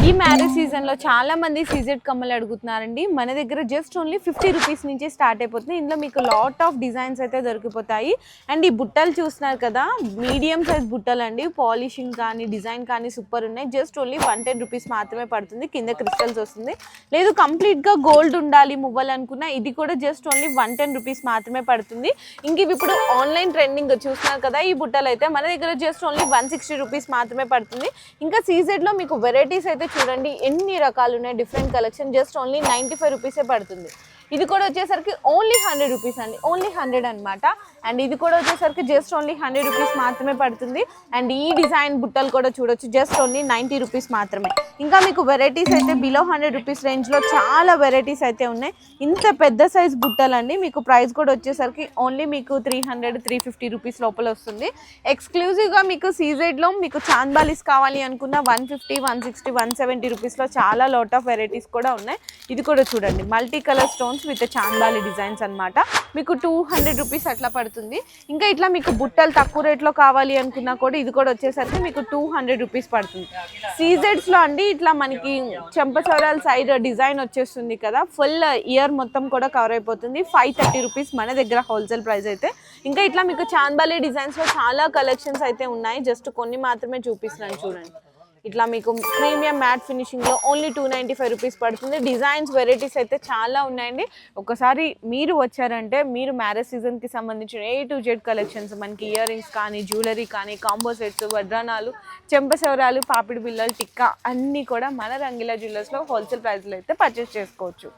ఈ మ్యారేజ్ సీజన్లో చాలా మంది సీజెడ్ కమ్మలు అడుగుతున్నారండి. మన దగ్గర జస్ట్ ఓన్లీ 50 రూపీస్ నుంచి స్టార్ట్ అయిపోతుంది. ఇందులో మీకు లాట్ ఆఫ్ డిజైన్స్ అయితే దొరికిపోతాయి. అండ్ ఈ బుట్టలు చూస్తున్నారు కదా, మీడియం సైజ్ బుట్టలు అండి. పాలిషింగ్ కానీ డిజైన్ కానీ సూపర్ ఉన్నాయి. జస్ట్ ఓన్లీ 110 రూపీస్ మాత్రమే పడుతుంది. కింద క్రిస్టల్స్ వస్తుంది. లేదు కంప్లీట్గా గోల్డ్ ఉండాలి మువ్వలు అనుకున్నా ఇది కూడా జస్ట్ ఓన్లీ 110 రూపీస్ మాత్రమే పడుతుంది. ఇంక ఇవి ఇప్పుడు ఆన్లైన్ ట్రెండింగ్ చూస్తున్నారు కదా, ఈ బుట్టలు అయితే మన దగ్గర జస్ట్ ఓన్లీ 160 రూపీస్ మాత్రమే పడుతుంది. ఇంకా సీజెడ్లో మీకు వెరైటీస్ అయితే చూడండి ఎన్ని రకాలు ఉన్నాయి. డిఫరెంట్ కలెక్షన్ జస్ట్ ఓన్లీ 95 రూపీసే పడుతుంది. ఇది కూడా వచ్చేసరికి ఓన్లీ 100 రూపీస్ అండి, ఓన్లీ 100 అనమాట. అండ్ ఇది కూడా వచ్చేసరికి జస్ట్ ఓన్లీ 100 రూపీస్ మాత్రమే పడుతుంది. అండ్ ఈ డిజైన్ బుట్టలు కూడా చూడొచ్చు జస్ట్ ఓన్లీ 90 రూపీస్ మాత్రమే. ఇంకా మీకు వెరైటీస్ అయితే బిలో 100 రూపీస్ రేంజ్లో చాలా వెరైటీస్ అయితే ఉన్నాయి. ఇంత పెద్ద సైజ్ బుట్టలండి. మీకు ప్రైస్ కూడా వచ్చేసరికి ఓన్లీ మీకు 300-350 రూపీస్ లోపల వస్తుంది. ఎక్స్క్లూజివ్గా మీకు సీజెడ్లో మీకు చాంద్బాలీస్ కావాలి అనుకున్న 150, 160, 170 రూపీస్లో చాలా లాట్ ఆఫ్ వెరైటీస్ కూడా ఉన్నాయి. ఇది కూడా చూడండి multi colour stones with chandbali designs అనమాట. మీకు 200 రూపీస్ అట్లా పడుతుంది. ఇంకా ఇట్లా మీకు బుట్టలు తక్కువ రేట్లో కావాలి అనుకున్నా కూడా ఇది కూడా వచ్చేసరికి మీకు 200 రూపీస్ పడుతుంది. సీజెడ్స్లో అండి ఇట్లా మనకి చెంపచౌరాల సైడ్ డిజైన్ వచ్చేస్తుంది కదా, ఫుల్ ఇయర్ మొత్తం కూడా కవర్ అయిపోతుంది. 530 రూపీస్ మన దగ్గర హోల్సేల్ ప్రైస్ అయితే. ఇంకా ఇట్లా మీకు చాంద్బాలి డిజైన్స్లో చాలా కలెక్షన్స్ అయితే ఉన్నాయి. జస్ట్ కొన్ని మాత్రమే చూపిస్తున్నాను చూడండి. ఇట్లా మీకు ప్రీమియం మ్యాట్ ఫినిషింగ్లో ఓన్లీ 295 రూపీస్ పడుతుంది. డిజైన్స్ వెరైటీస్ అయితే చాలా ఉన్నాయండి. ఒకసారి మీరు వచ్చారంటే మీరు మ్యారేజ్ సీజన్కి సంబంధించిన A to Z కలెక్షన్స్ మనకి ఇయర్ రింగ్స్ కానీ జ్యువెలరీ కానీ కాంబో సెట్స్ వడ్రానాలు చెంపసవరాలు పాపిడి బిల్లలు టిక్కా అన్నీ కూడా మన రంగిలా జ్యువెలర్స్లో హోల్సేల్ ప్రైస్లో అయితే పర్చేస్ చేసుకోవచ్చు.